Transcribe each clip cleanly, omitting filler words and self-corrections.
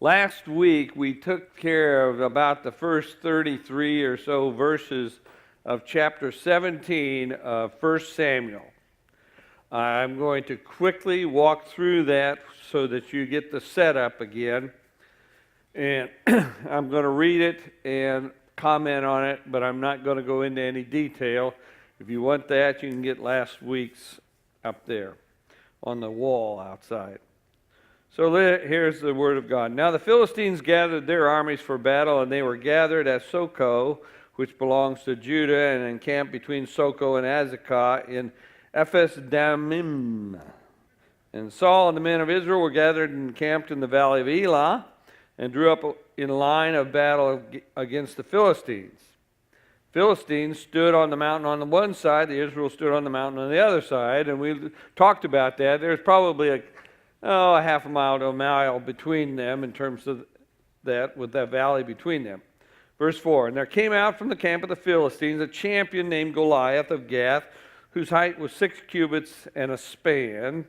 Last week we took care of about the first 33 or so verses of chapter 17 of 1 Samuel. I'm going to quickly walk through that so that you get the setup again. And I'm going to read it and comment on it, but I'm not going to go into any detail. If you want that, you can get last week's up there on the wall outside. So here's the word of God. Now the Philistines gathered their armies for battle, and they were gathered at Soko, which belongs to Judah, and encamped between Soko and Azekah in Ephes-dammim. And Saul and the men of Israel were gathered and encamped in the valley of Elah, and drew up in line of battle against the Philistines. Philistines stood on the mountain on the one side, the Israel stood on the mountain on the other side, and we talked about that. There's probably a half a mile to a mile between them in terms of that, with that valley between them. Verse 4, and there came out from the camp of the Philistines a champion named Goliath of Gath, whose height was 6 cubits and a span.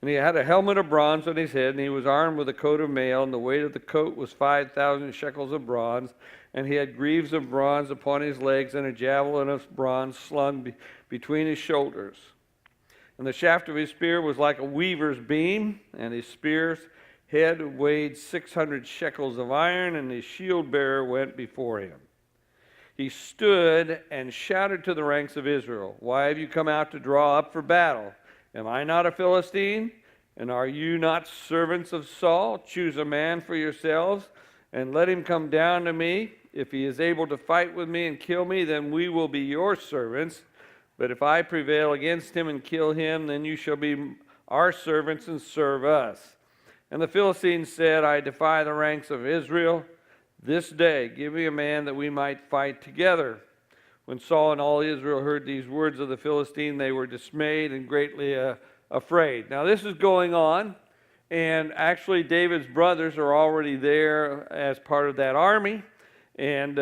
And he had a helmet of bronze on his head, and he was armed with a coat of mail, and the weight of the coat was 5,000 shekels of bronze. And he had greaves of bronze upon his legs, and a javelin of bronze slung between his shoulders. And the shaft of his spear was like a weaver's beam, and his spear's head weighed 600 shekels of iron, and his shield bearer went before him. He stood and shouted to the ranks of Israel, "Why have you come out to draw up for battle? Am I not a Philistine? And are you not servants of Saul? Choose a man for yourselves, and let him come down to me. If he is able to fight with me and kill me, then we will be your servants. But if I prevail against him and kill him, then you shall be our servants and serve us." And the Philistines said, "I defy the ranks of Israel. This day give me a man that we might fight together." When Saul and all Israel heard these words of the Philistine, they were dismayed and greatly afraid. Now this is going on, and actually David's brothers are already there as part of that army, and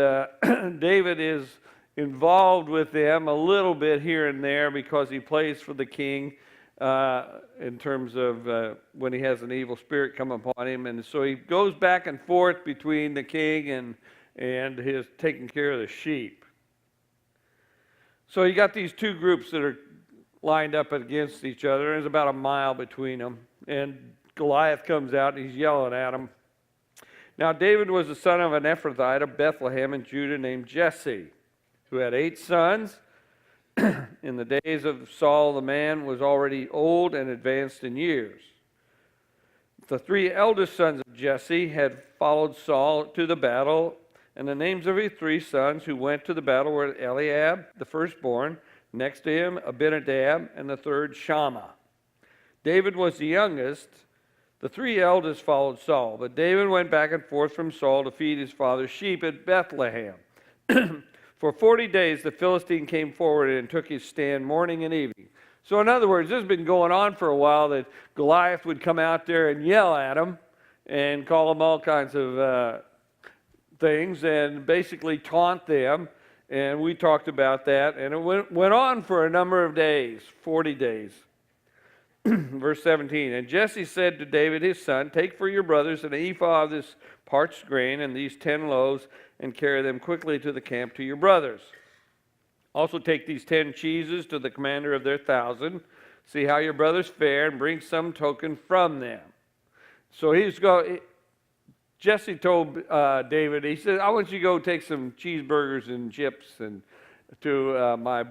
David is involved with them a little bit here and there because he plays for the king in terms of when he has an evil spirit come upon him, and so he goes back and forth between the king and his taking care of the sheep. So you got these two groups that are lined up against each other. There's about a mile between them. And Goliath comes out and he's yelling at them. Now David was the son of an Ephrathite of Bethlehem in Judah named Jesse, who had 8 sons. In the days of Saul, the man was already old and advanced in years. The 3 eldest sons of Jesse had followed Saul to the battle, and the names of his 3 sons who went to the battle were Eliab, the firstborn, next to him Abinadab, and the third Shammah. David was the youngest. The 3 eldest followed Saul, but David went back and forth from Saul to feed his father's sheep at Bethlehem. For 40 days the Philistine came forward and took his stand morning and evening. So in other words, this has been going on for a while, that Goliath would come out there and yell at him and call them all kinds of things and basically taunt them, and we talked about that, and it went on for a number of days, 40 days. Verse 17, and Jesse said to David his son, "Take for your brothers an ephah of this parched grain and these 10 loaves, and carry them quickly to the camp to your brothers. Also take these 10 cheeses to the commander of their 1,000. See how your brothers fare, and bring some token from them." So Jesse told David, he said, "I want you to go take some cheeseburgers and chips and to my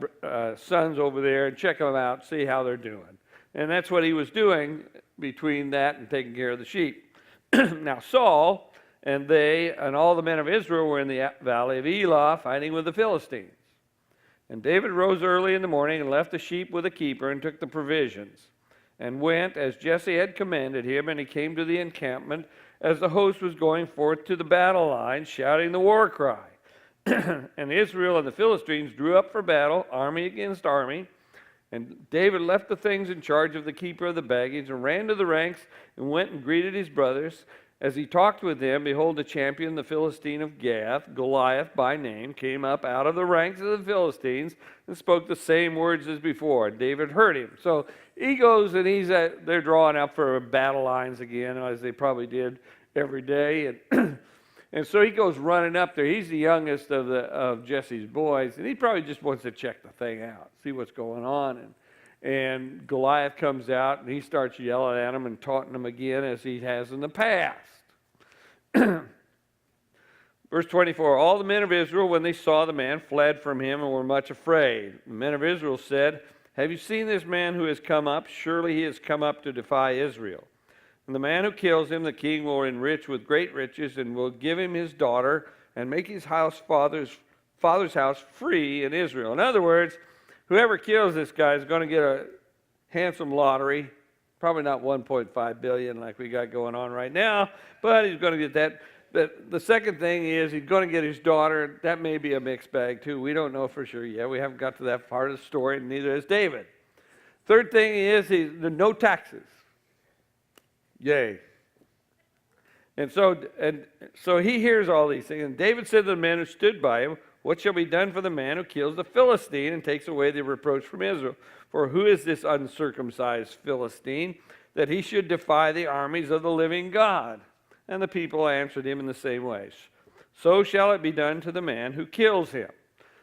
sons over there and check them out, see how they're doing." And that's what he was doing between that and taking care of the sheep. Now Saul and they and all the men of Israel were in the valley of Elah fighting with the Philistines. And David rose early in the morning and left the sheep with a keeper and took the provisions and went as Jesse had commanded him, and he came to the encampment as the host was going forth to the battle line, shouting the war cry. And Israel and the Philistines drew up for battle, army against army. And David left the things in charge of the keeper of the baggage and ran to the ranks and went and greeted his brothers. As he talked with them, behold, the champion, the Philistine of Gath, Goliath by name, came up out of the ranks of the Philistines and spoke the same words as before. And David heard him. So he goes and they're drawing up for battle lines again, as they probably did every day. And, and so he goes running up there. He's the youngest of Jesse's boys, and he probably just wants to check the thing out, see what's going on. And Goliath comes out, and he starts yelling at him and taunting him again as he has in the past. Verse 24, all the men of Israel, when they saw the man, fled from him and were much afraid. The men of Israel said, have you seen this man who has come up? Surely he has come up to defy Israel. And the man who kills him, the king will enrich with great riches and will give him his daughter and make his father's house free in Israel. In other words, whoever kills this guy is going to get a handsome lottery. Probably not 1.5 billion like we got going on right now, but he's going to get that. But the second thing is he's going to get his daughter. That may be a mixed bag too. We don't know for sure yet. We haven't got to that part of the story, and neither has David. Third thing is no taxes. Yay. And so he hears all these things. And David said to the men who stood by him, what shall be done for the man who kills the Philistine and takes away the reproach from Israel? For who is this uncircumcised Philistine, that he should defy the armies of the living God? And the people answered him in the same way. So shall it be done to the man who kills him.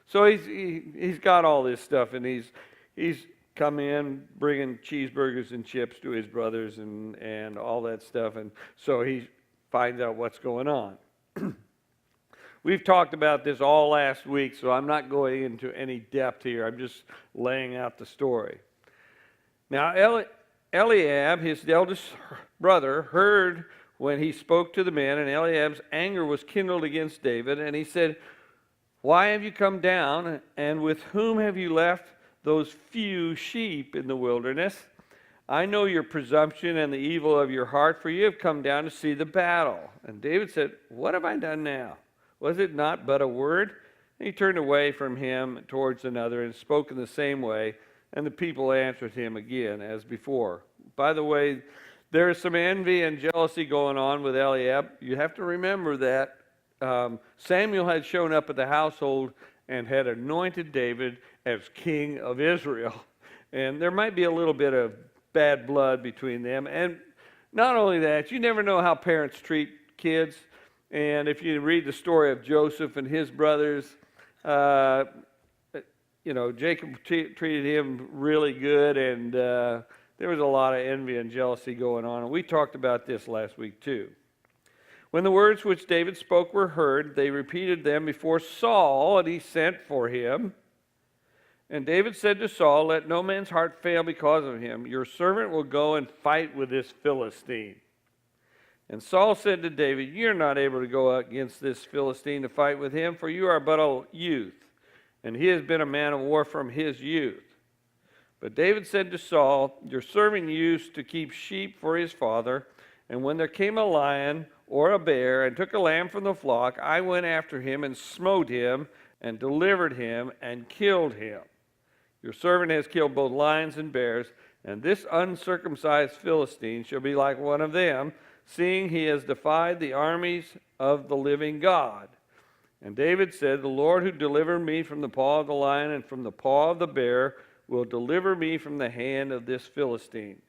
So he's got all this stuff, and he's come in bringing cheeseburgers and chips to his brothers and all that stuff. And so he finds out what's going on. We've talked about this all last week, so I'm not going into any depth here. I'm just laying out the story. Now, Eliab, his eldest brother, heard when he spoke to the men, and Eliab's anger was kindled against David, and he said, why have you come down, and with whom have you left those few sheep in the wilderness? I know your presumption and the evil of your heart, for you have come down to see the battle. And David said, what have I done now? Was it not but a word? And he turned away from him towards another and spoke in the same way, and the people answered him again as before. By the way, there is some envy and jealousy going on with Eliab. You have to remember that Samuel had shown up at the household and had anointed David as king of Israel. And there might be a little bit of bad blood between them. And not only that, you never know how parents treat kids. And if you read the story of Joseph and his brothers, Jacob treated him really good, and there was a lot of envy and jealousy going on. And we talked about this last week too. When the words which David spoke were heard, they repeated them before Saul, and he sent for him. And David said to Saul, let no man's heart fail because of him. Your servant will go and fight with this Philistine. And Saul said to David, you're not able to go against this Philistine to fight with him, for you are but a youth, and he has been a man of war from his youth. But David said to Saul, your servant used to keep sheep for his father, and when there came a lion or a bear and took a lamb from the flock, I went after him and smote him and delivered him and killed him. Your servant has killed both lions and bears, and this uncircumcised Philistine shall be like one of them, seeing he has defied the armies of the living God. And David said, the Lord who delivered me from the paw of the lion and from the paw of the bear will deliver me from the hand of this Philistine.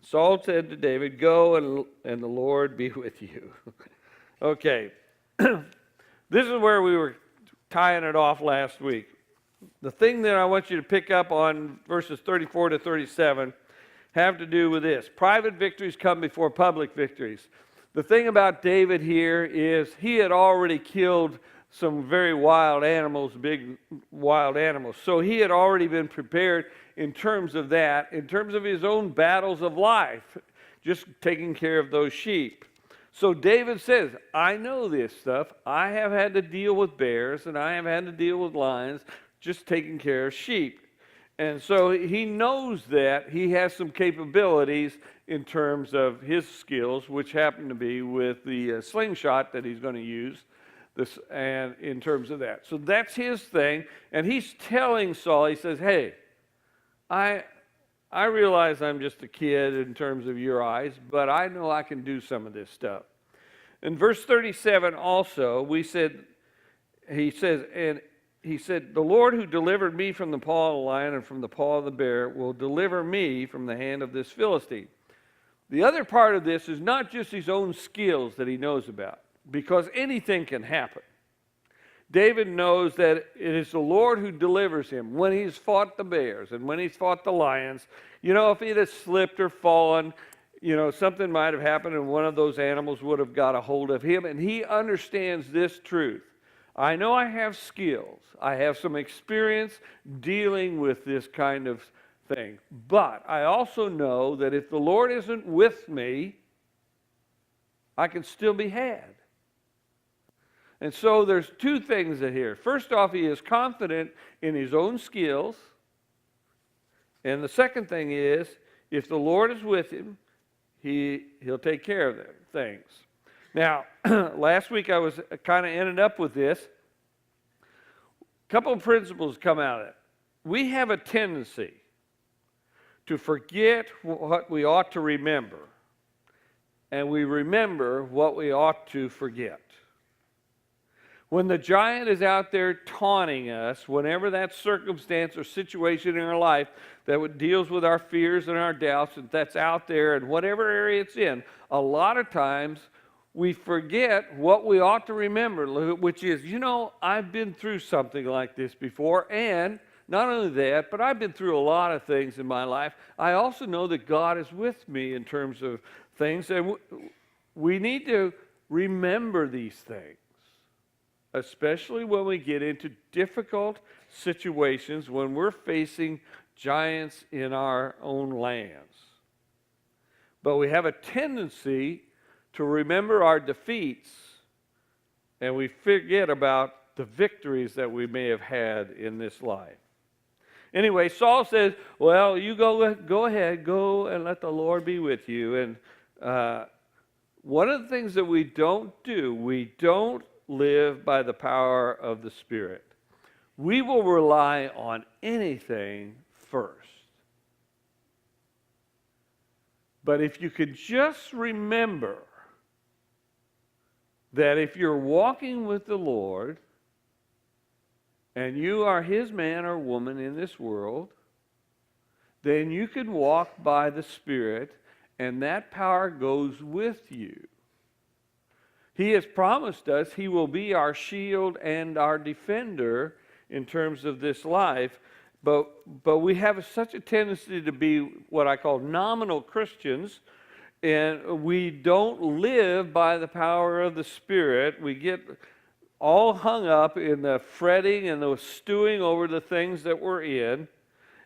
Saul said to David, go and the Lord be with you. Okay, this is where we were tying it off last week. The thing that I want you to pick up on verses 34 to 37 have to do with this. Private victories come before public victories. The thing about David here is he had already killed some very wild animals, big wild animals. So he had already been prepared in terms of that, in terms of his own battles of life, just taking care of those sheep. So David says, I know this stuff. I have had to deal with bears, and I have had to deal with lions, just taking care of sheep. And so he knows that he has some capabilities in terms of his skills, which happen to be with the slingshot that he's going to use, and in terms of that. So that's his thing. And he's telling Saul, he says, hey, I realize I'm just a kid in terms of your eyes, but I know I can do some of this stuff. In verse 37 also, he said, the Lord who delivered me from the paw of the lion and from the paw of the bear will deliver me from the hand of this Philistine. The other part of this is not just his own skills that he knows about, because anything can happen. David knows that it is the Lord who delivers him when he's fought the bears and when he's fought the lions. You know, if he'd have slipped or fallen, you know, something might have happened and one of those animals would have got a hold of him. And he understands this truth. I know I have skills. I have some experience dealing with this kind of thing. But I also know that if the Lord isn't with me, I can still be had. And so there's two things here. First off, he is confident in his own skills. And the second thing is, if the Lord is with him, he'll take care of them things. Now, last week I was kind of ended up with this. A couple of principles come out of it. We have a tendency to forget what we ought to remember, and we remember what we ought to forget. When the giant is out there taunting us, whenever that circumstance or situation in our life that deals with our fears and our doubts, and that's out there in whatever area it's in, a lot of times we forget what we ought to remember, which is, you know, I've been through something like this before, and not only that, but I've been through a lot of things in my life. I also know that God is with me in terms of things, and we need to remember these things, especially when we get into difficult situations, when we're facing giants in our own lands. But we have a tendency to remember our defeats, and we forget about the victories that we may have had in this life. Anyway, Saul says, well, you go ahead, go and let the Lord be with you. And one of the things that we don't do, we don't live by the power of the Spirit. We will rely on anything first. But if you could just remember that if you're walking with the Lord and you are his man or woman in this world, then you can walk by the Spirit and that power goes with you. He has promised us he will be our shield and our defender in terms of this life, but we have such a tendency to be what I call nominal Christians, and we don't live by the power of the Spirit. We get all hung up in the fretting and the stewing over the things that we're in,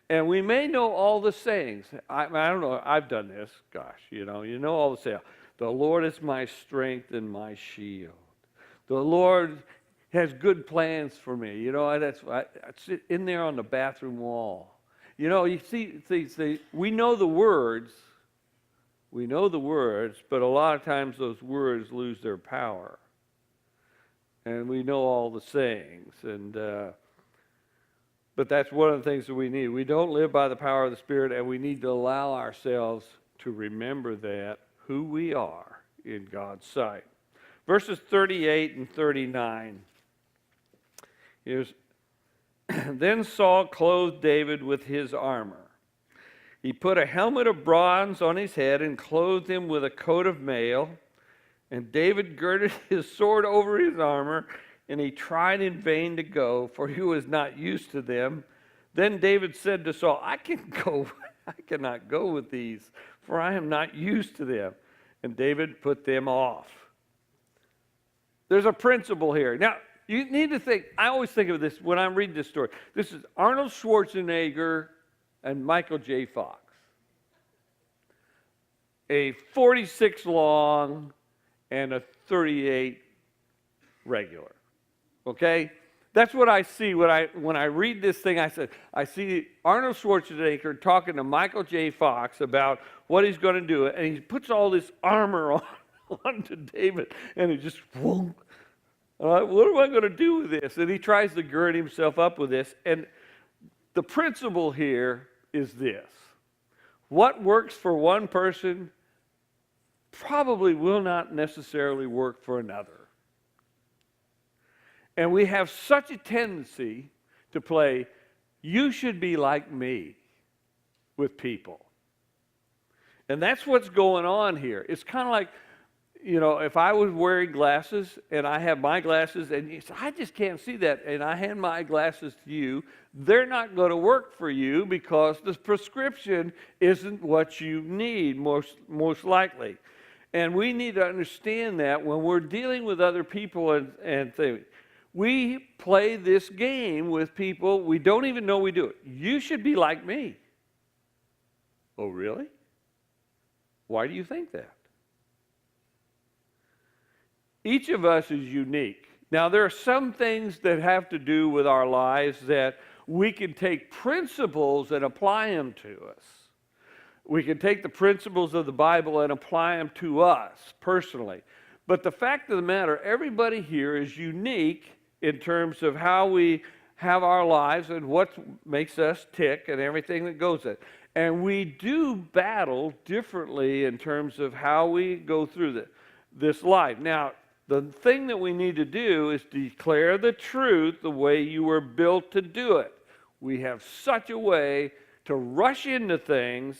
and we may know all the sayings. I don't know, I've done this, gosh, you know all the sayings. The Lord is my strength and my shield. The Lord has good plans for me. You know, that's it's in there on the bathroom wall. You know, you see, we know the words. We know the words, but a lot of times those words lose their power. And we know all the sayings. But that's one of the things that we need. We don't live by the power of the Spirit, and we need to allow ourselves to remember that, who we are in God's sight. Verses 38 and 39. Here's, then Saul clothed David with his armor. He put a helmet of bronze on his head and clothed him with a coat of mail. And David girded his sword over his armor, and he tried in vain to go, for he was not used to them. Then David said to Saul, I cannot go with these, for I am not used to them. And David put them off. There's a principle here. Now, you need to think, I always think of this when I'm reading this story. This is Arnold Schwarzenegger and Michael J. Fox. A 46 long and a 38 regular. Okay? That's what I see when I read this thing. I see Arnold Schwarzenegger talking to Michael J. Fox about what he's going to do, and he puts all this armor onto David, and he just, whoom. What am I going to do with this? And he tries to gird himself up with this. And the principle here is this. What works for one person probably will not necessarily work for another. And we have such a tendency to play, you should be like me with people. And that's what's going on here. It's kind of like, if I was wearing glasses and I have my glasses and you say, I just can't see that, and I hand my glasses to you, they're not going to work for you because the prescription isn't what you need, most likely. And we need to understand that when we're dealing with other people and things. We play this game with people, we don't even know we do it. You should be like me. Oh, really? Why do you think that? Each of us is unique. Now, there are some things that have to do with our lives that we can take principles and apply them to us. We can take the principles of the Bible and apply them to us personally. But the fact of the matter, everybody here is unique in terms of how we have our lives and what makes us tick and everything that goes in. And we do battle differently in terms of how we go through this life. Now, the thing that we need to do is declare the truth the way you were built to do it. We have such a way to rush into things.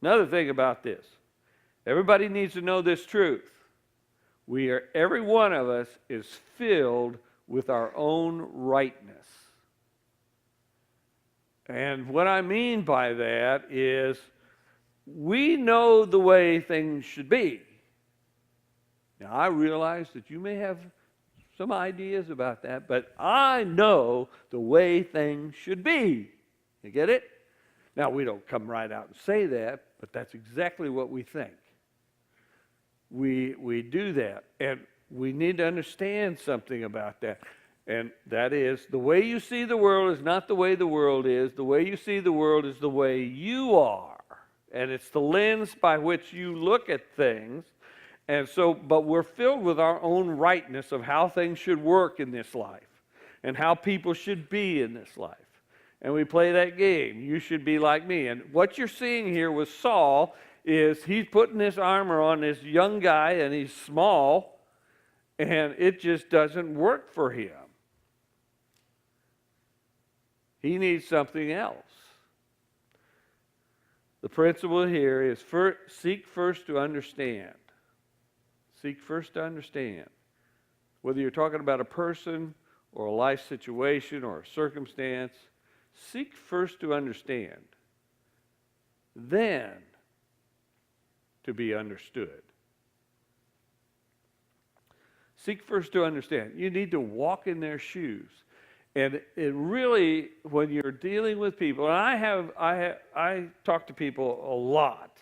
Another thing about this, everybody needs to know this truth. Every one of us is filled with our own rightness. And what I mean by that is we know the way things should be. Now, I realize that you may have some ideas about that, but I know the way things should be. You get it? Now, we don't come right out and say that, but that's exactly what we think. We do that, and we need to understand something about that. And that is, the way you see the world is not the way the world is. The way you see the world is the way you are. And it's the lens by which you look at things. And so, but we're filled with our own rightness of how things should work in this life and how people should be in this life. And we play that game. You should be like me. And what you're seeing here with Saul is he's putting this armor on this young guy, and he's small, and it just doesn't work for him. He needs something else. The principle here is seek first to understand. Seek first to understand. Whether you're talking about a person or a life situation or a circumstance, seek first to understand. Then to be understood. Seek first to understand. You need to walk in their shoes. And it really, when you're dealing with people, and I talk to people a lot.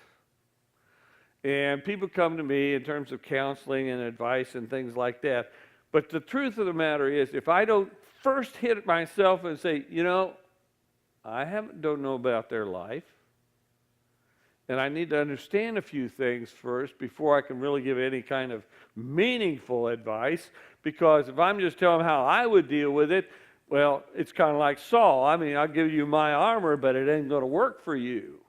And people come to me in terms of counseling and advice and things like that. But the truth of the matter is, if I don't first hit it myself and say, I don't know about their life, and I need to understand a few things first before I can really give any kind of meaningful advice, because if I'm just telling them how I would deal with it, well, it's kind of like Saul. I mean, I'll give you my armor, but it ain't going to work for you.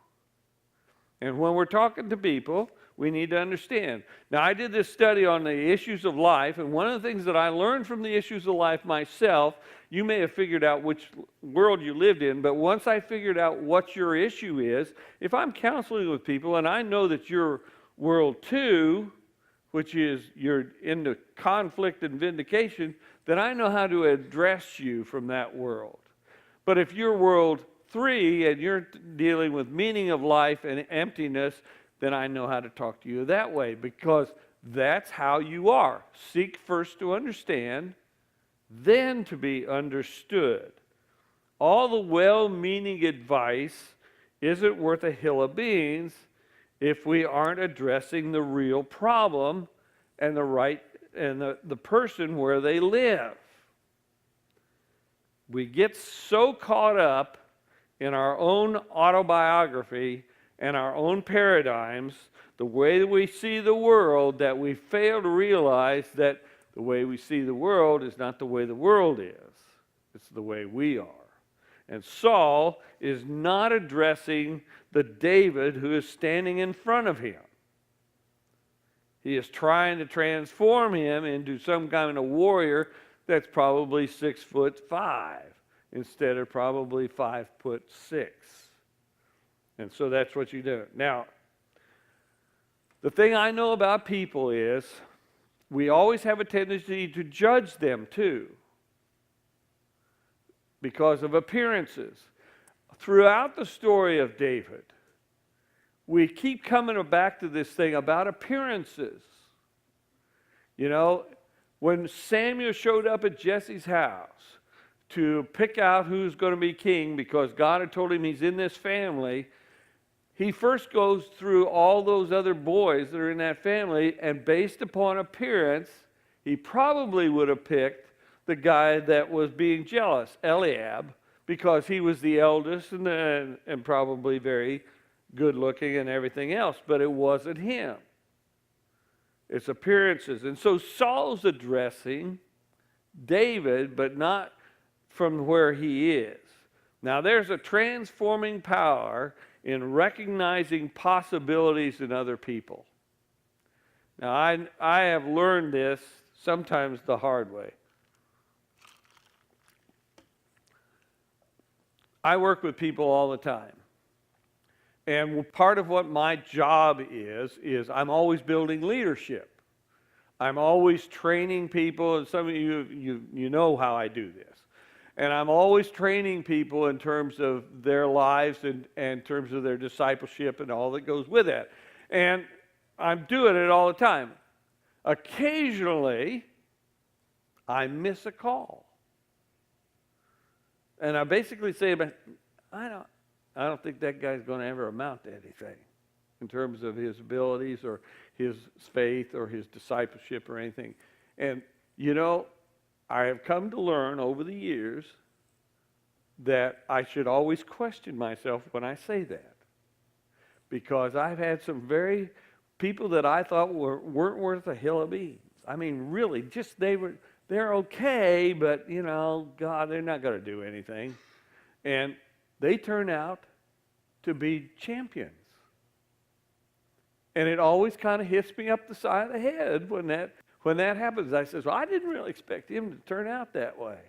And when we're talking to people, we need to understand. Now, I did this study on the issues of life, and one of the things that I learned from the issues of life myself, you may have figured out which world you lived in, but once I figured out what your issue is, if I'm counseling with people and I know that your world 2, which is you're into conflict and vindication, then I know how to address you from that world. But if you're world 3 and you're dealing with meaning of life and emptiness, then I know how to talk to you that way, because that's how you are. Seek first to understand, then to be understood. All the well-meaning advice isn't worth a hill of beans if we aren't addressing the real problem and the person where they live. We get so caught up in our own autobiography and our own paradigms, the way that we see the world, that we fail to realize that the way we see the world is not the way the world is. It's the way we are. And Saul is not addressing the David who is standing in front of him. He is trying to transform him into some kind of warrior that's probably 6'5" instead of probably 5'6". And so that's what you do. Now, the thing I know about people is we always have a tendency to judge them too because of appearances. Throughout the story of David, we keep coming back to this thing about appearances. You know, when Samuel showed up at Jesse's house to pick out who's going to be king because God had told him he's in this family, he first goes through all those other boys that are in that family, and based upon appearance, he probably would have picked the guy that was being jealous, Eliab, because he was the eldest and probably very good looking and everything else, but it wasn't him. It's appearances. And so Saul's addressing David, but not from where he is. Now there's a transforming power in recognizing possibilities in other people. Now I have learned this sometimes the hard way. I work with people all the time. And part of what my job is I'm always building leadership. I'm always training people, and some of you know how I do this. And I'm always training people in terms of their lives and in terms of their discipleship and all that goes with that. And I'm doing it all the time. Occasionally, I miss a call. And I basically say, I don't think that guy's going to ever amount to anything in terms of his abilities or his faith or his discipleship or anything. And, you know, I have come to learn over the years that I should always question myself when I say that. Because I've had some people that I thought weren't worth a hill of beans. I mean, really, just they're okay, but, you know, God, they're not going to do anything. And they turn out to be champions. And it always kind of hits me up the side of the head when that happens. I says, well, I didn't really expect him to turn out that way.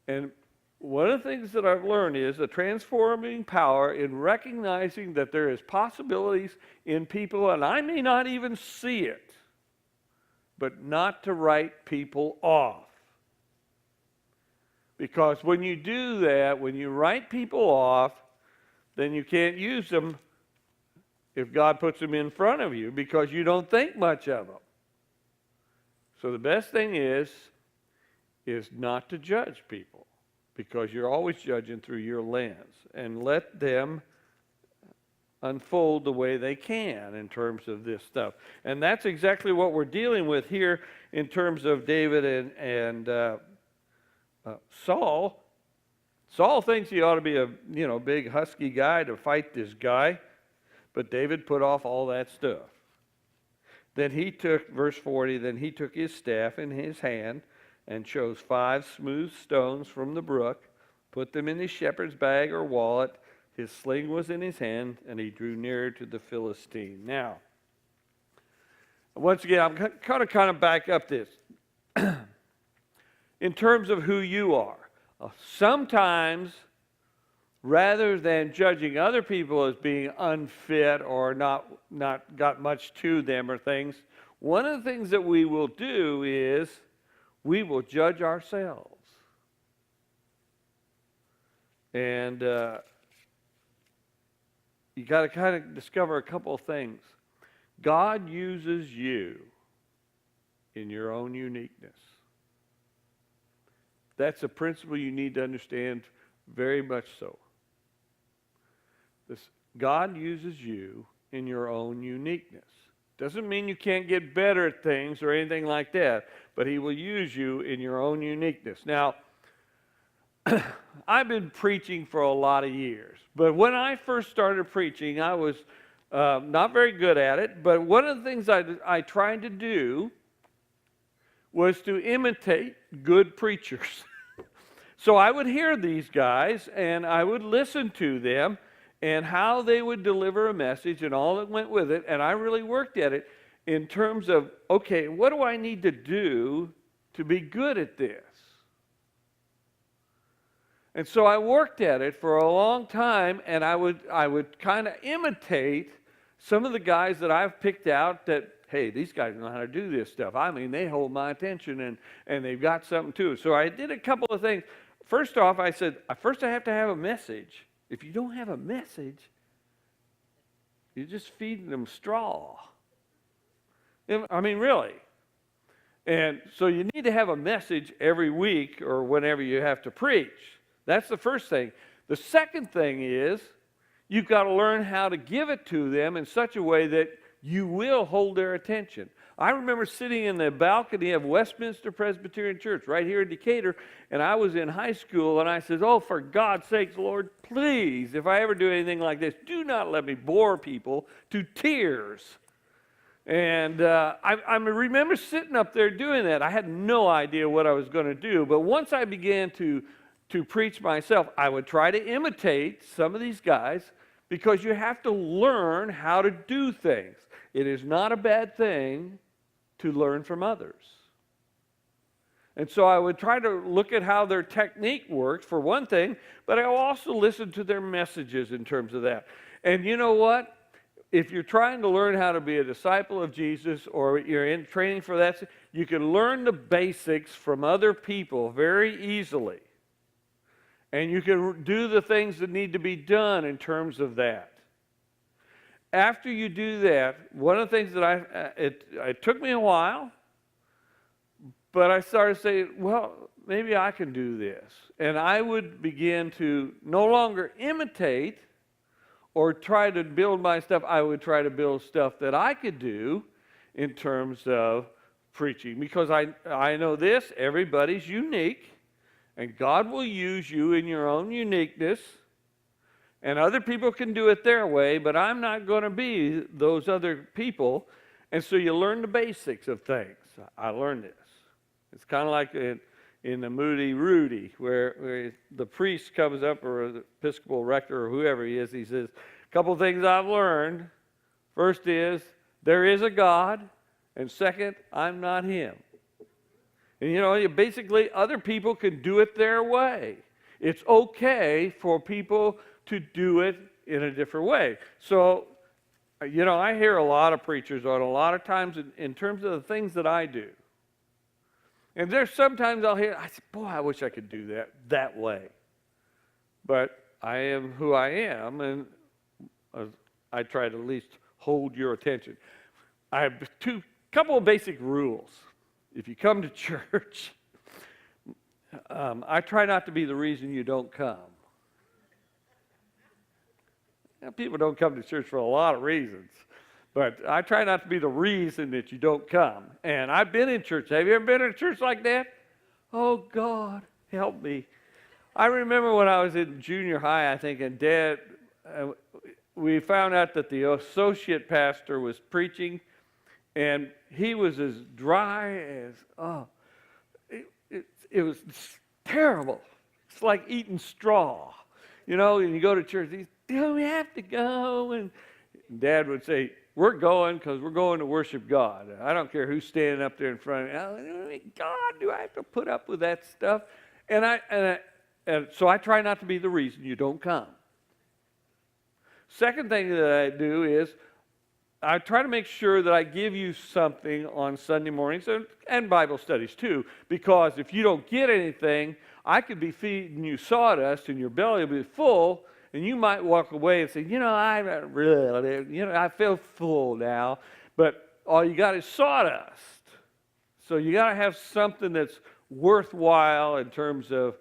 And one of the things that I've learned is a transforming power in recognizing that there is possibilities in people, and I may not even see it, but not to write people off. Because when you do that, when you write people off, then you can't use them if God puts them in front of you because you don't think much of them. So the best thing is not to judge people because you're always judging through your lens, and let them unfold the way they can in terms of this stuff. And that's exactly what we're dealing with here in terms of David and Saul. Saul thinks he ought to be a big husky guy to fight this guy, but David put off all that stuff. Then he took, verse 40, then he took his staff in his hand and chose 5 smooth stones from the brook, put them in his shepherd's bag or wallet. His sling was in his hand, and he drew near to the Philistine. Now, once again, I'm kind of back up this. In terms of who you are, sometimes rather than judging other people as being unfit or not got much to them or things, one of the things that we will do is we will judge ourselves. And you got to kind of discover a couple of things. God uses you in your own uniqueness. That's a principle you need to understand very much so. God uses you in your own uniqueness. Doesn't mean you can't get better at things or anything like that, but he will use you in your own uniqueness. Now, I've been preaching for a lot of years, but when I first started preaching, I was not very good at it, but one of the things I tried to do was to imitate good preachers. So I would hear these guys, and I would listen to them, and how they would deliver a message and all that went with it, and I really worked at it. in terms of, okay, what do I need to do to be good at this? And so I worked at it for a long time, and I would kind of imitate some of the guys that I've picked out that, hey, these guys know how to do this stuff. I mean, they hold my attention, and they've got something too. So I did a couple of things. First off, I said, first I have to have a message. If you don't have a message, you're just feeding them straw. I mean, really. And so you need to have a message every week or whenever you have to preach. That's the first thing. The second thing is you've got to learn how to give it to them in such a way that you will hold their attention. I remember sitting in the balcony of Westminster Presbyterian Church right here in Decatur, and I was in high school, and I said, oh, for God's sakes, Lord, please, if I ever do anything like this, do not let me bore people to tears. And I remember sitting up there doing that. I had no idea what I was going to do, but once I began to preach myself, I would try to imitate some of these guys because you have to learn how to do things. It is not a bad thing to learn from others. And so I would try to look at how their technique works, for one thing, but I will also listen to their messages in terms of that. And you know what? If you're trying to learn how to be a disciple of Jesus or you're in training for that, you can learn the basics from other people very easily. And you can do the things that need to be done in terms of that. After you do that, one of the things that it took me a while, but I started saying, well, maybe I can do this. And I would begin to no longer imitate or try to build my stuff. I would try to build stuff that I could do in terms of preaching. Because I know this, everybody's unique. And God will use you in your own uniqueness. And other people can do it their way, but I'm not going to be those other people. And so you learn the basics of things. I learned this. It's kind of like in the Moody Rudy, where the priest comes up, or the Episcopal rector, or whoever he is, he says, a couple of things I've learned. First is, there is a God. And second, I'm not him. And you know, basically, other people can do it their way. It's okay for people to do it in a different way. So, you know, I hear a lot of preachers on a lot of times in terms of the things that I do. And there's sometimes I'll hear, I say, boy, I wish I could do that way. But I am who I am, and I try to at least hold your attention. I have couple of basic rules. If you come to church, I try not to be the reason you don't come. Now, people don't come to church for a lot of reasons, but I try not to be the reason that you don't come. And I've been in church. Have you ever been in a church like that? Oh, God, help me. I remember when I was in junior high, I think, and Dad, we found out that the associate pastor was preaching, and he was as dry as, it was terrible. It's like eating straw. You know, and you go to church, we have to go. And Dad would say, we're going because we're going to worship God. I don't care who's standing up there in front of me. God, do I have to put up with that stuff? And so I try not to be the reason you don't come. Second thing that I do is I try to make sure that I give you something on Sunday mornings and Bible studies too, because if you don't get anything, I could be feeding you sawdust and your belly will be full, and you might walk away and say, I feel full now, but all you got is sawdust. So you got to have something that's worthwhile in terms of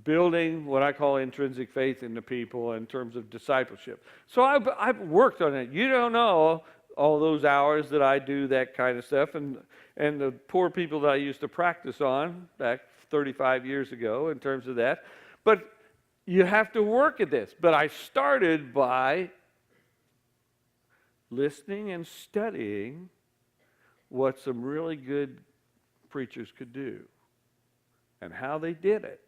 building what I call intrinsic faith into people in terms of discipleship. So I've worked on it. You don't know all those hours that I do that kind of stuff, and the poor people that I used to practice on back 35 years ago in terms of that. But you have to work at this. But I started by listening and studying what some really good preachers could do and how they did it.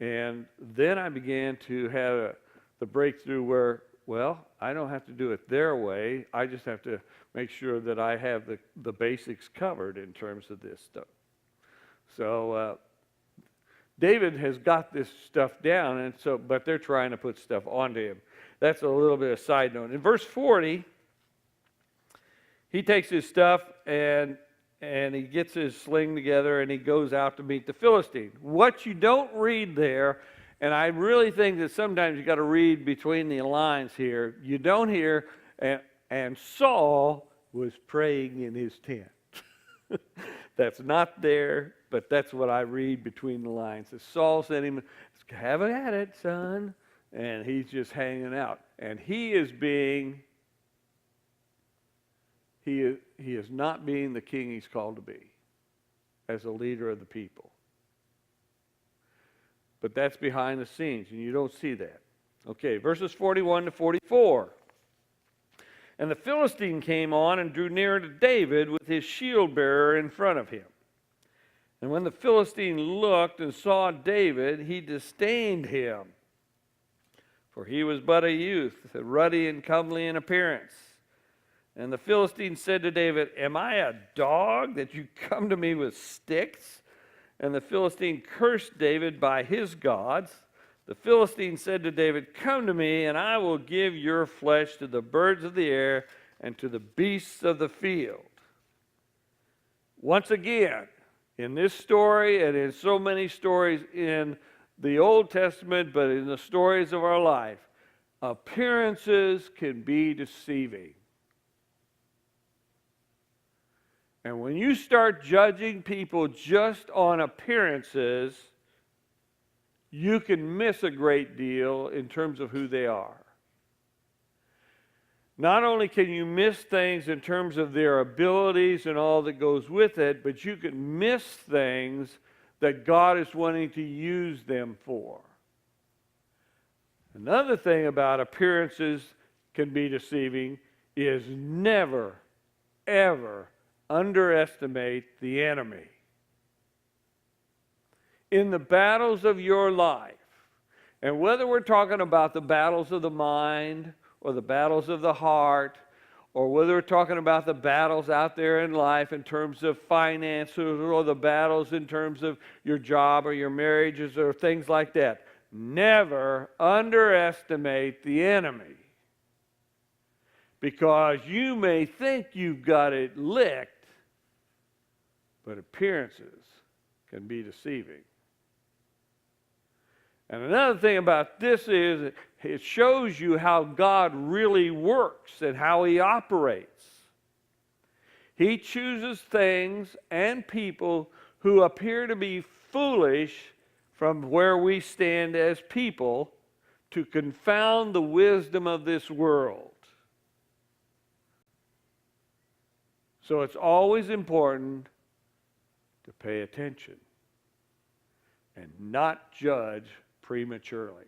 And then I began to have the breakthrough where well, I don't have to do it their way. I just have to make sure that I have the basics covered in terms of this stuff. So David has got this stuff down, but they're trying to put stuff onto him. That's a little bit of a side note. In verse 40, he takes his stuff and he gets his sling together and he goes out to meet the Philistine. What you don't read there, and I really think that sometimes you got to read between the lines here, you don't hear, and Saul was praying in his tent. That's not there, but that's what I read between the lines. So Saul sent him, have at it, son. And he's just hanging out. And he is not being the king he's called to be as a leader of the people. But that's behind the scenes, and you don't see that. Okay, verses 41 to 44. And the Philistine came on and drew near to David with his shield bearer in front of him. And when the Philistine looked and saw David, he disdained him, for he was but a youth, ruddy and comely in appearance. And the Philistine said to David, am I a dog that you come to me with sticks? And the Philistine cursed David by his gods. The Philistine said to David, come to me, and I will give your flesh to the birds of the air and to the beasts of the field. Once again, in this story and in so many stories in the Old Testament, but in the stories of our life, appearances can be deceiving. And when you start judging people just on appearances, you can miss a great deal in terms of who they are. Not only can you miss things in terms of their abilities and all that goes with it, but you can miss things that God is wanting to use them for. Another thing about appearances can be deceiving is never, ever underestimate the enemy. In the battles of your life, and whether we're talking about the battles of the mind or the battles of the heart, or whether we're talking about the battles out there in life in terms of finances or the battles in terms of your job or your marriages or things like that, never underestimate the enemy. Because you may think you've got it licked, but appearances can be deceiving. And another thing about this is it shows you how God really works and how He operates. He chooses things and people who appear to be foolish from where we stand as people to confound the wisdom of this world. So it's always important to pay attention and not judge prematurely,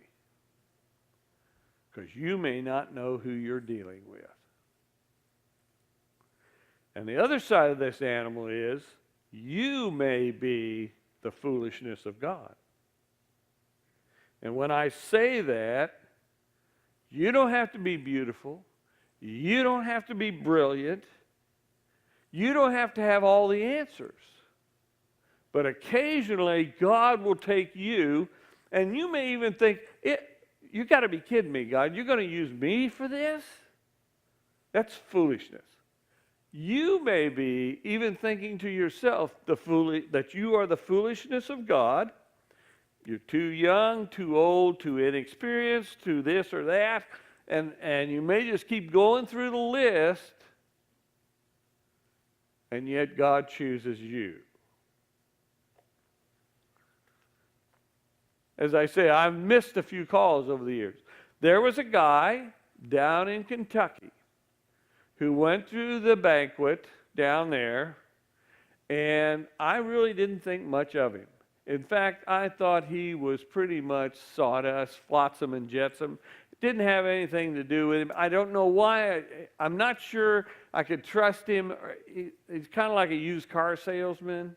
because you may not know who you're dealing with. And the other side of this animal is you may be the foolishness of God. And when I say that, you don't have to be beautiful, you don't have to be brilliant, you don't have to have all the answers. But occasionally God will take you, and you may even think, you got to be kidding me, God. You're going to use me for this? That's foolishness. You may be even thinking to yourself that you are the foolishness of God. You're too young, too old, too inexperienced, too this or that. And you may just keep going through the list, and yet God chooses you. As I say, I've missed a few calls over the years. There was a guy down in Kentucky who went through the banquet down there, and I really didn't think much of him. In fact, I thought he was pretty much sawdust, flotsam and jetsam. It didn't have anything to do with him. I don't know why. I'm not sure I could trust him. He's kind of like a used car salesman,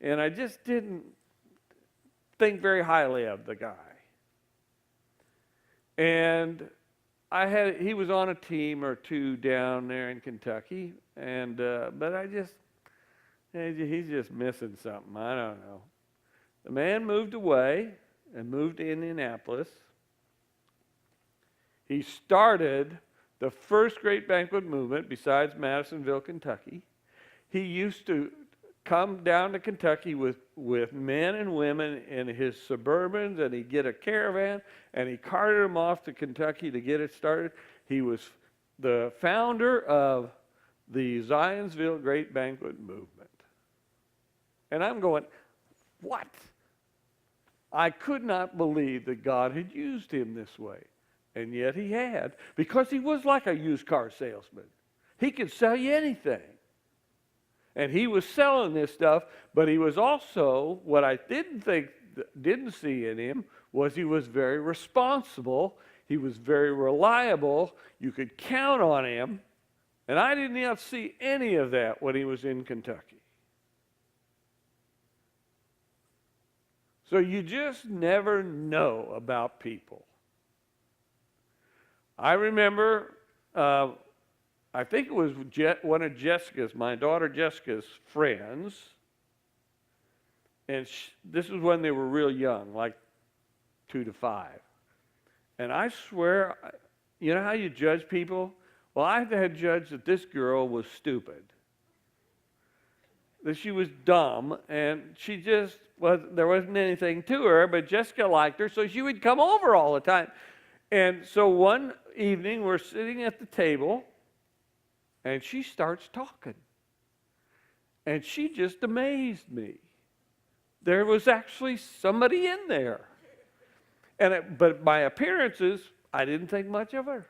and I just didn't think very highly of the guy. And he was on a team or two down there in Kentucky, and but he's just missing something. I don't know. The man moved away and moved to Indianapolis. He started the first great banquet movement besides Madisonville, Kentucky. He used to come down to Kentucky with men and women in his Suburbans, and he'd get a caravan, and he carted them off to Kentucky to get it started. He was the founder of the Zionsville Great Banquet Movement. And I'm going, what? I could not believe that God had used him this way. And yet he had, because he was like a used car salesman. He could sell you anything. And he was selling this stuff, but he was also, what I didn't see in him, was he was very responsible. He was very reliable. You could count on him. And I did not see any of that when he was in Kentucky. So you just never know about people. I remember, I think it was one of Jessica's, my daughter Jessica's friends, and this was when they were real young, like 2 to 5. And I swear, you know how you judge people? Well, I had judged that this girl was stupid, that she was dumb, and she just there wasn't anything to her, but Jessica liked her, so she would come over all the time. And so one evening, we're sitting at the table, and she starts talking. And she just amazed me. There was actually somebody in there. But by appearances, I didn't think much of her.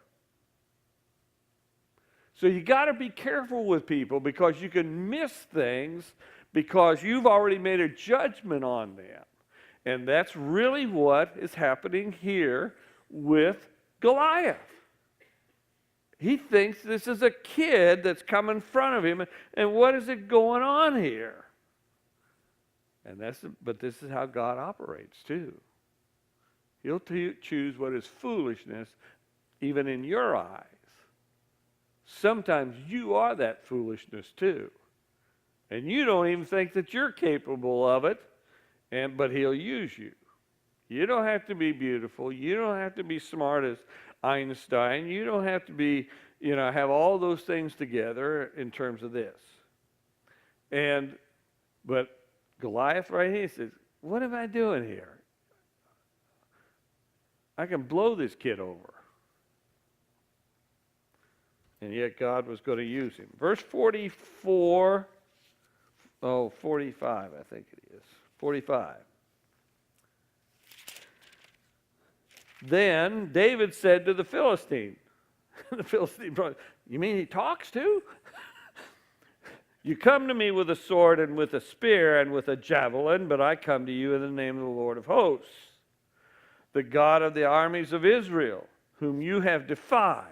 So you got to be careful with people, because you can miss things because you've already made a judgment on them. And that's really what is happening here with Goliath. He thinks this is a kid that's come in front of him, and what is it going on here? But this is how God operates too. He'll choose what is foolishness, even in your eyes. Sometimes you are that foolishness too, and you don't even think that you're capable of it, but he'll use you. You don't have to be beautiful. You don't have to be smart as Einstein. You don't have to be, have all those things together in terms of this. But Goliath right here says, what am I doing here? I can blow this kid over. And yet God was going to use him. Verse 45, I think it is. 45. Then David said to the Philistine, the Philistine brother, you mean he talks too? You come to me with a sword and with a spear and with a javelin, but I come to you in the name of the Lord of hosts, the God of the armies of Israel, whom you have defied.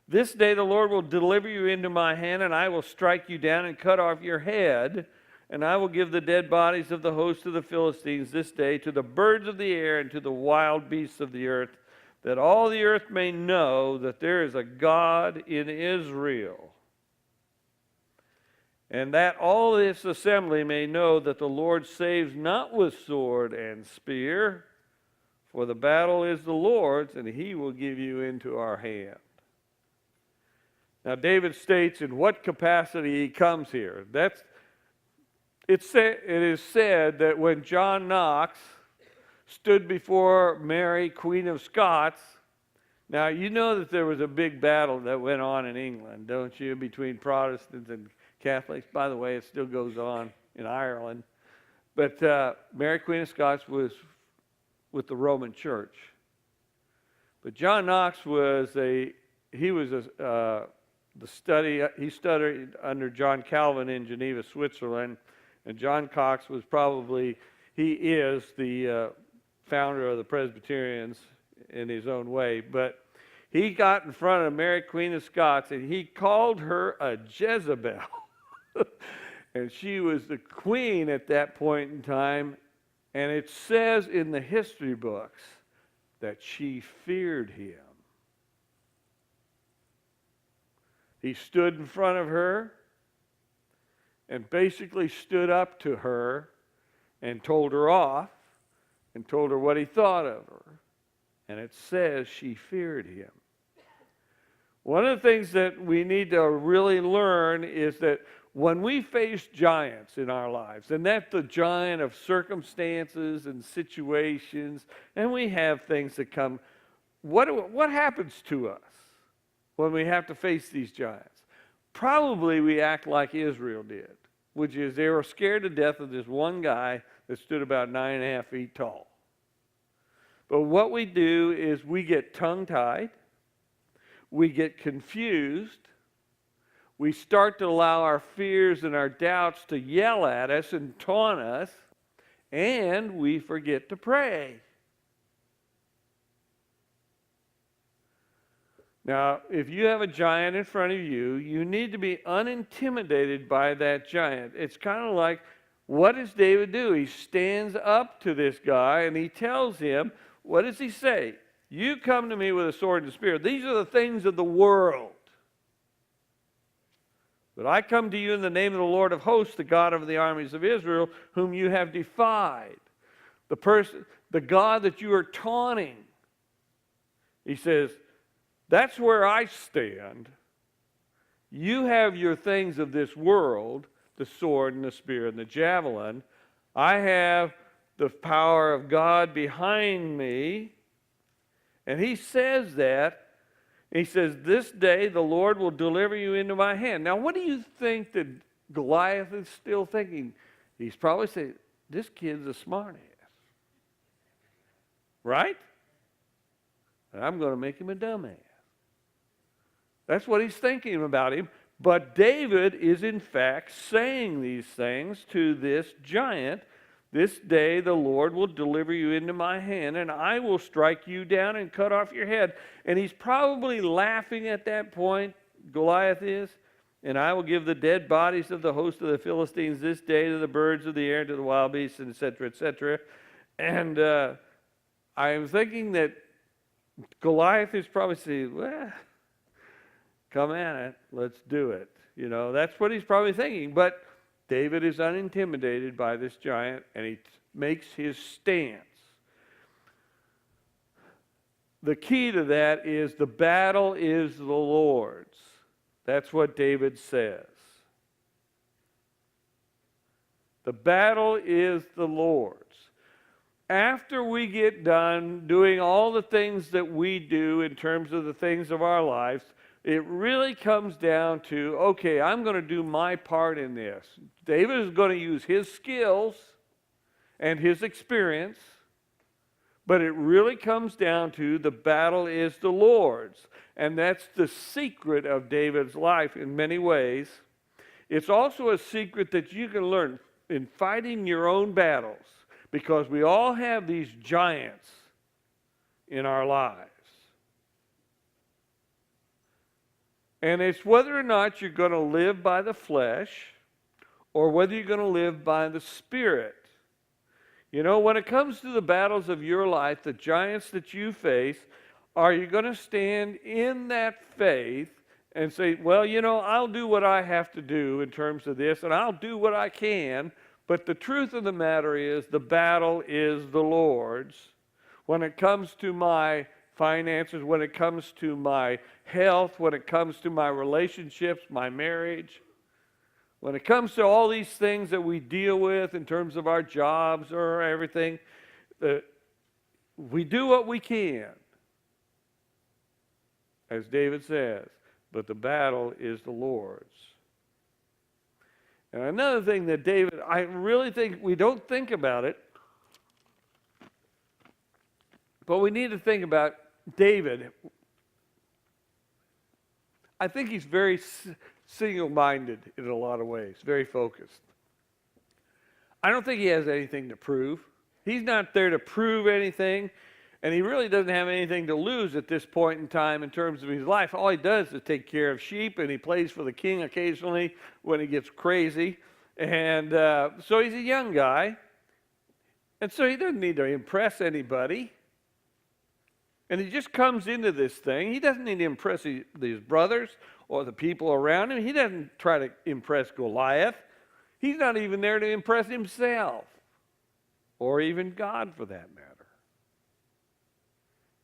This day the Lord will deliver you into my hand, and I will strike you down and cut off your head, and I will give the dead bodies of the host of the Philistines this day to the birds of the air and to the wild beasts of the earth, that all the earth may know that there is a God in Israel. And that all this assembly may know that the Lord saves not with sword and spear, for the battle is the Lord's, and he will give you into our hand. Now David states in what capacity he comes here. It is said that when John Knox stood before Mary, Queen of Scots, now you know that there was a big battle that went on in England, don't you, between Protestants and Catholics. By the way, it still goes on in Ireland. But Mary, Queen of Scots was with the Roman Church. But John Knox he studied under John Calvin in Geneva, Switzerland. And John Knox he is the founder of the Presbyterians in his own way. But he got in front of Mary, Queen of Scots, and he called her a Jezebel. And she was the queen at that point in time. And it says in the history books that she feared him. He stood in front of her and basically stood up to her and told her off and told her what he thought of her. And it says she feared him. One of the things that we need to really learn is that when we face giants in our lives, and that's the giant of circumstances and situations, and we have things that come, what happens to us when we have to face these giants? Probably we act like Israel did, which is they were scared to death of this one guy that stood about 9.5 feet tall. But what we do is we get tongue-tied, we get confused, we start to allow our fears and our doubts to yell at us and taunt us, and we forget to pray. Now, if you have a giant in front of you, you need to be unintimidated by that giant. It's kind of like, what does David do? He stands up to this guy and he tells him, what does he say? You come to me with a sword and spear. These are the things of the world. But I come to you in the name of the Lord of hosts, the God of the armies of Israel, whom you have defied. The God that you are taunting. He says, that's where I stand. You have your things of this world, the sword and the spear and the javelin. I have the power of God behind me. And he says that. He says, this day the Lord will deliver you into my hand. Now, what do you think that Goliath is still thinking? He's probably saying, this kid's a smartass. Right? And I'm going to make him a dumbass. That's what he's thinking about him. But David is in fact saying these things to this giant. This day the Lord will deliver you into my hand, and I will strike you down and cut off your head. And he's probably laughing at that point, Goliath is. And I will give the dead bodies of the host of the Philistines this day to the birds of the air, to the wild beasts, and etc., etc. And I am thinking that Goliath is probably saying, well, come at it, let's do it. You know, that's what he's probably thinking. But David is unintimidated by this giant, and he makes his stance. The key to that is the battle is the Lord's. That's what David says. The battle is the Lord's. After we get done doing all the things that we do in terms of the things of our lives, it really comes down to, okay, I'm going to do my part in this. David is going to use his skills and his experience, but it really comes down to the battle is the Lord's. And that's the secret of David's life in many ways. It's also a secret that you can learn in fighting your own battles, because we all have these giants in our lives. And it's whether or not you're going to live by the flesh or whether you're going to live by the Spirit. You know, when it comes to the battles of your life, the giants that you face, are you going to stand in that faith and say, well, you know, I'll do what I have to do in terms of this, and I'll do what I can, but the truth of the matter is the battle is the Lord's. When it comes to my finances, when it comes to my health, when it comes to my relationships, my marriage, when it comes to all these things that we deal with in terms of our jobs or everything, we do what we can, as David says, but the battle is the Lord's. And another thing that David, I really think we don't think about it, but we need to think about David. I think he's very single-minded in a lot of ways, very focused. I don't think he has anything to prove. He's not there to prove anything, and he really doesn't have anything to lose at this point in time in terms of his life. All he does is take care of sheep, and he plays for the king occasionally when he gets crazy. And so he's a young guy, and so he doesn't need to impress anybody. And he just comes into this thing. He doesn't need to impress these brothers or the people around him. He doesn't try to impress Goliath. He's not even there to impress himself or even God for that matter.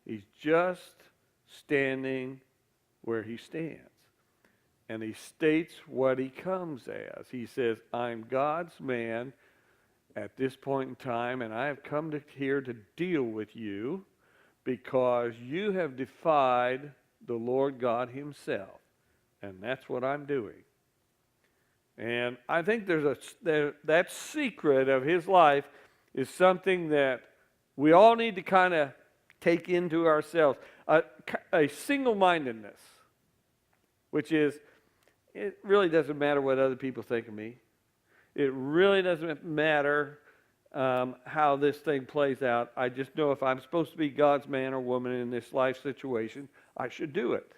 He's just standing where he stands. And he states what he comes as. He says, I'm God's man at this point in time, and I have come here to deal with you because you have defied the Lord God himself. And that's what I'm doing. And I think that secret of his life is something that we all need to kind of take into ourselves. A single-mindedness, which is, it really doesn't matter what other people think of me. It really doesn't matter how this thing plays out. I just know if I'm supposed to be God's man or woman in this life situation, I should do it.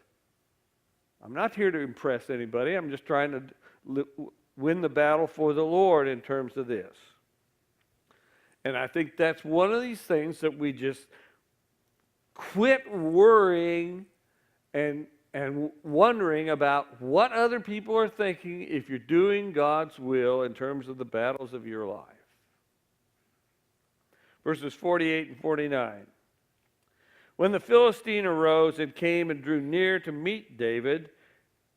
I'm not here to impress anybody. I'm just trying to win the battle for the Lord in terms of this. And I think that's one of these things that we just quit worrying and wondering about what other people are thinking if you're doing God's will in terms of the battles of your life. Verses 48 and 49. When the Philistine arose and came and drew near to meet David,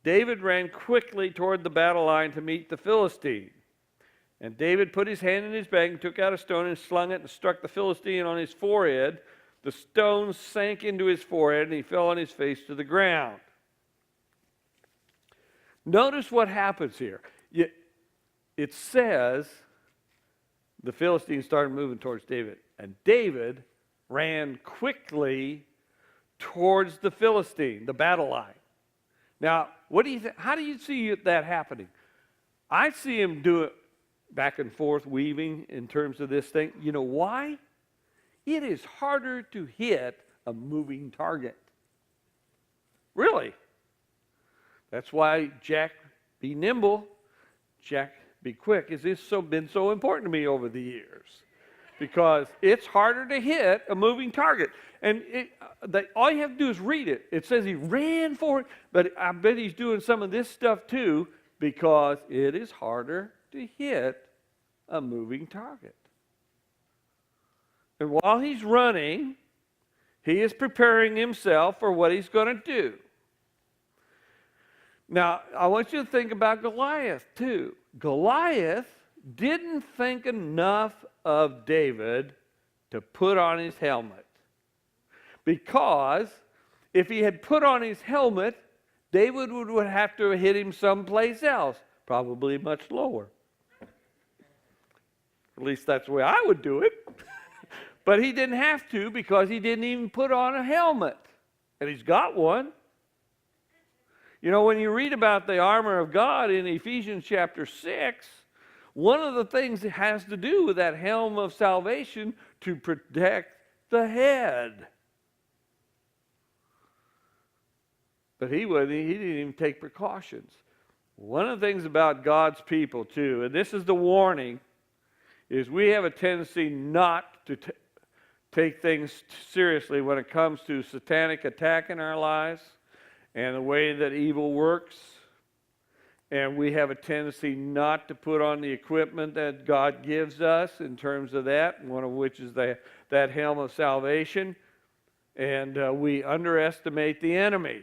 David ran quickly toward the battle line to meet the Philistine. And David put his hand in his bag and took out a stone and slung it and struck the Philistine on his forehead. The stone sank into his forehead and he fell on his face to the ground. Notice what happens here. It says the Philistines started moving towards David, and David ran quickly towards the Philistine, the battle line. Now, what do you think? How do you see that happening? I see him do it back and forth, weaving in terms of this thing. You know why? It is harder to hit a moving target. Really. That's why Jack, be nimble, Jack, be quick, has been so important to me over the years. Because it's harder to hit a moving target. And all you have to do is read it. It says he ran for it, but I bet he's doing some of this stuff too, because it is harder to hit a moving target. And while he's running, he is preparing himself for what he's going to do. Now, I want you to think about Goliath too. Goliath didn't think enough of David to put on his helmet. Because if he had put on his helmet, David would have to hit him someplace else, probably much lower. At least that's the way I would do it. But he didn't have to because he didn't even put on a helmet. And he's got one. You know, when you read about the armor of God in Ephesians chapter 6, one of the things it has to do with that helm of salvation to protect the head. But he didn't even take precautions. One of the things about God's people too, and this is the warning, is we have a tendency not to take things seriously when it comes to satanic attack in our lives and the way that evil works. And we have a tendency not to put on the equipment that God gives us in terms of that, one of which is that helm of salvation. And we underestimate the enemy.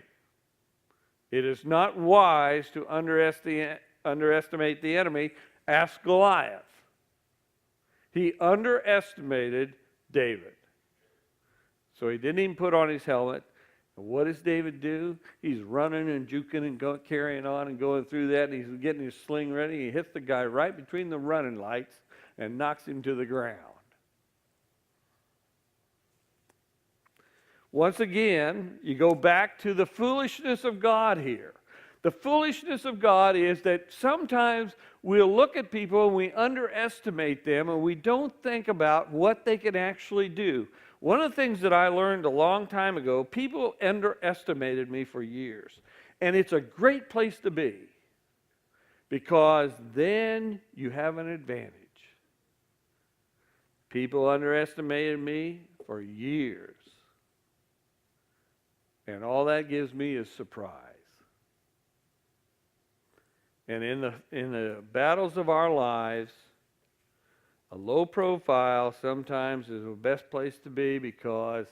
It is not wise to underestimate the enemy. Ask Goliath. He underestimated David. So he didn't even put on his helmet. And what does David do? He's running and juking and carrying on and going through that, and he's getting his sling ready. He hits the guy right between the running lights and knocks him to the ground. Once again, you go back to the foolishness of God here. The foolishness of God is that sometimes we'll look at people and we underestimate them and we don't think about what they can actually do. One of the things that I learned a long time ago, people underestimated me for years. And it's a great place to be because then you have an advantage. People underestimated me for years. And all that gives me is surprise. And in the battles of our lives, a low profile sometimes is the best place to be, because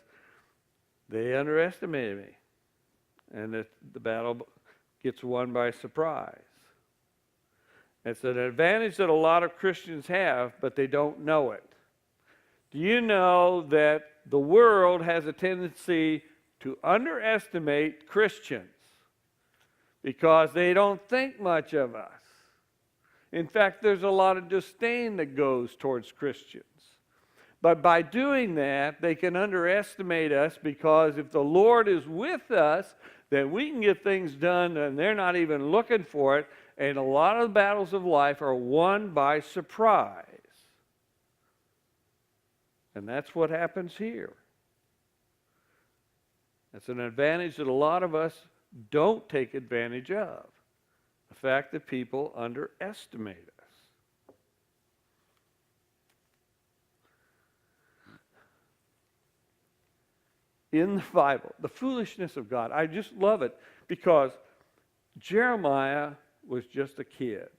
they underestimated me. And the battle gets won by surprise. It's an advantage that a lot of Christians have, but they don't know it. Do you know that the world has a tendency to underestimate Christians because they don't think much of us? In fact, there's a lot of disdain that goes towards Christians. But by doing that, they can underestimate us, because if the Lord is with us, then we can get things done and they're not even looking for it. And a lot of the battles of life are won by surprise. And that's what happens here. It's an advantage that a lot of us don't take advantage of. The fact that people underestimate us. In the Bible, the foolishness of God, I just love it, because Jeremiah was just a kid.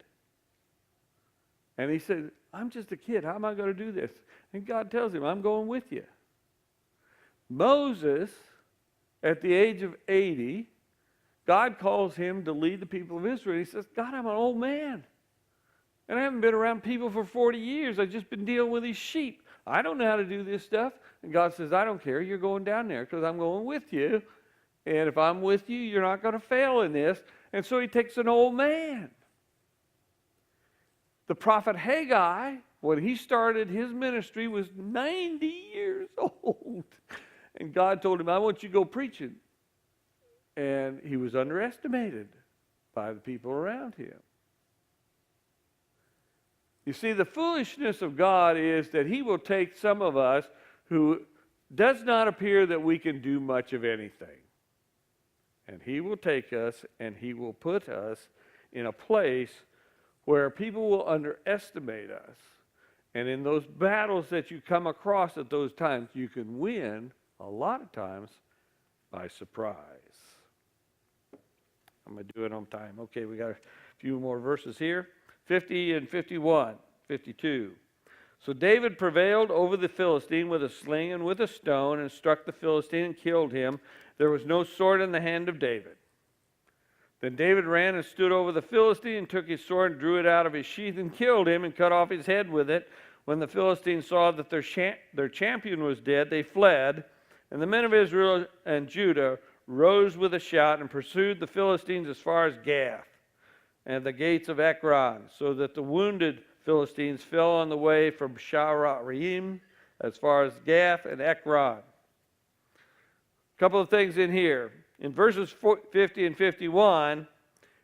And he said, I'm just a kid. How am I going to do this? And God tells him, I'm going with you. Moses, at the age of 80, God calls him to lead the people of Israel. He says, God, I'm an old man. And I haven't been around people for 40 years. I've just been dealing with these sheep. I don't know how to do this stuff. And God says, I don't care. You're going down there because I'm going with you. And if I'm with you, you're not going to fail in this. And so he takes an old man. The prophet Haggai, when he started his ministry, was 90 years old. And God told him, I want you to go preaching. And he was underestimated by the people around him. You see, the foolishness of God is that he will take some of us who does not appear that we can do much of anything. And he will take us and he will put us in a place where people will underestimate us. And in those battles that you come across at those times, you can win a lot of times by surprise. I'm going to do it on time. Okay, we got a few more verses here. 50 and 51, 52. So David prevailed over the Philistine with a sling and with a stone, and struck the Philistine and killed him. There was no sword in the hand of David. Then David ran and stood over the Philistine, and took his sword and drew it out of his sheath and killed him and cut off his head with it. When the Philistines saw that their champion was dead, they fled. And the men of Israel and Judah rose with a shout and pursued the Philistines as far as Gath and the gates of Ekron, so that the wounded Philistines fell on the way from Shaharaim as far as Gath and Ekron. A couple of things in here. In verses 50 and 51,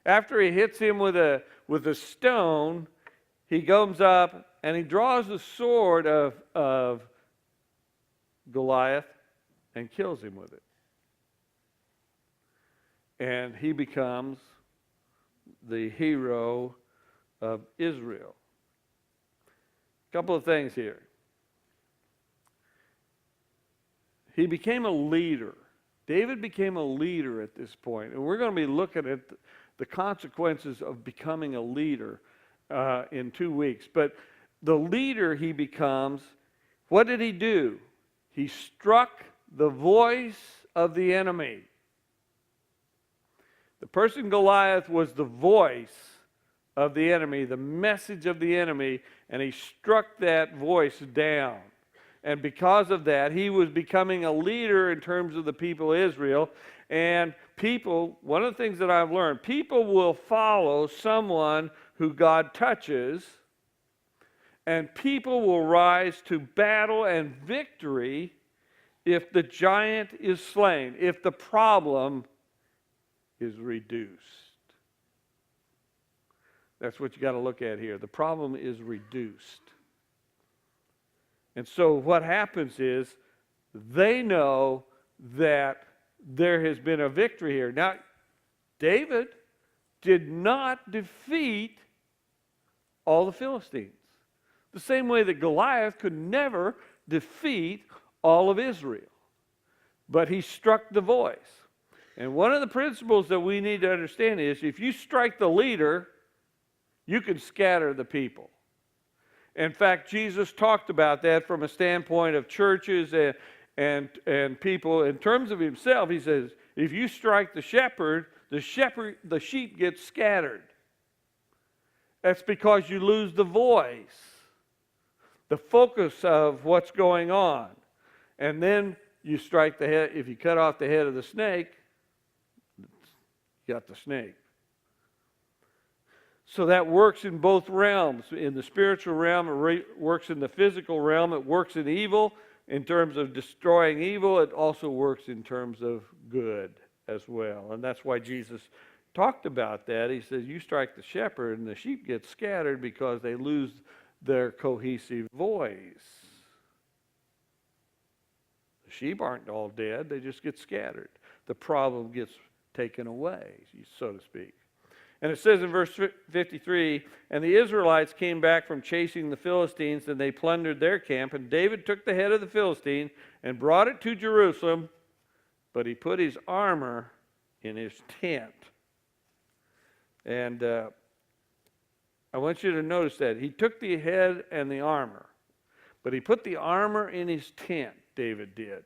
after he hits him with a stone, he comes up and he draws the sword of Goliath and kills him with it. And he becomes the hero of Israel. A couple of things here. He became a leader. David became a leader at this point. And we're going to be looking at the consequences of becoming a leader in 2 weeks. But the leader he becomes, what did he do? He struck the voice of the enemy. The person Goliath was the voice of the enemy, the message of the enemy, and he struck that voice down. And because of that, he was becoming a leader in terms of the people of Israel. And people, one of the things that I've learned, people will follow someone who God touches, and people will rise to battle and victory if the giant is slain, if the problem is reduced. That's what you got to look at here. The problem is reduced. And so what happens is they know that there has been a victory here. Now, David did not defeat all the Philistines. The same way that Goliath could never defeat all of Israel. But he struck the voice. And one of the principles that we need to understand is if you strike the leader, you can scatter the people. In fact, Jesus talked about that from a standpoint of churches and people. In terms of himself, he says, if you strike the shepherd, the sheep get scattered. That's because you lose the voice, the focus of what's going on. And then you strike the head. If you cut off the head of the snake, you got the snake. So that works in both realms. In the spiritual realm, it works in the physical realm. It works in evil in terms of destroying evil. It also works in terms of good as well. And that's why Jesus talked about that. He says, you strike the shepherd and the sheep get scattered because they lose their cohesive voice. The sheep aren't all dead. They just get scattered. The problem gets taken away, so to speak. And it says in verse 53, and the Israelites came back from chasing the Philistines, and they plundered their camp. And David took the head of the Philistine and brought it to Jerusalem, but he put his armor in his tent. And I want you to notice that. He took the head and the armor, but he put the armor in his tent, David did.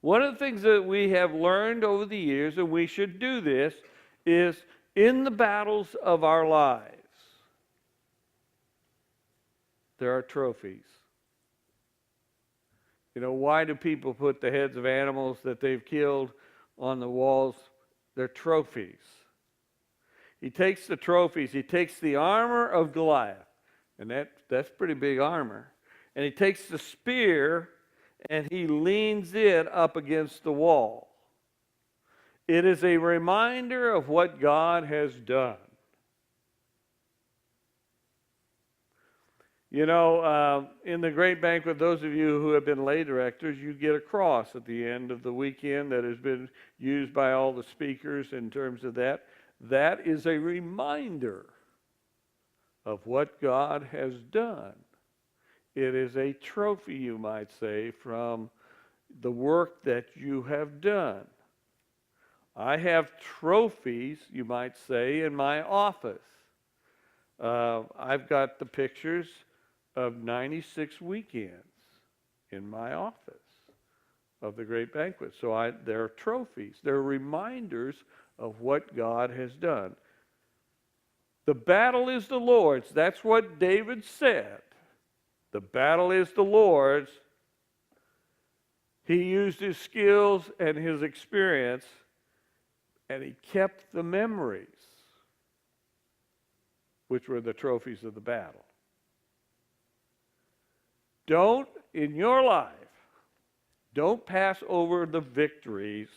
One of the things that we have learned over the years, and we should do this, is in the battles of our lives, there are trophies. You know, why do people put the heads of animals that they've killed on the walls? They're trophies. He takes the trophies, he takes the armor of Goliath, and that's pretty big armor, and he takes the spear and he leans it up against the wall. It is a reminder of what God has done. You know, in the great banquet, those of you who have been lay directors, you get a cross at the end of the weekend that has been used by all the speakers in terms of that. That is a reminder of what God has done. It is a trophy, you might say, from the work that you have done. I have trophies, you might say, in my office. I've got the pictures of 96 weekends in my office of the great banquet. So they're trophies. They're reminders of what God has done. The battle is the Lord's. That's what David said. The battle is the Lord's. He used his skills and his experience, and he kept the memories, which were the trophies of the battle. Don't, in your life, don't pass over the victories,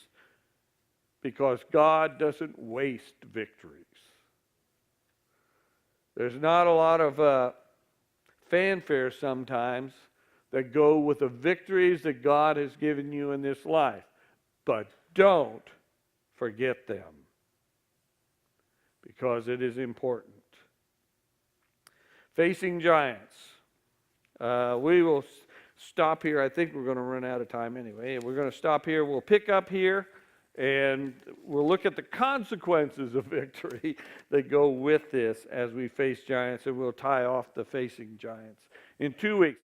because God doesn't waste victories. There's not a lot of fanfare sometimes that go with the victories that God has given you in this life. But don't forget them, because it is important. Facing giants. We will stop here. I think we're going to run out of time anyway. We're going to stop here. We'll pick up here, and we'll look at the consequences of victory that go with this as we face giants, and we'll tie off the facing giants in 2 weeks.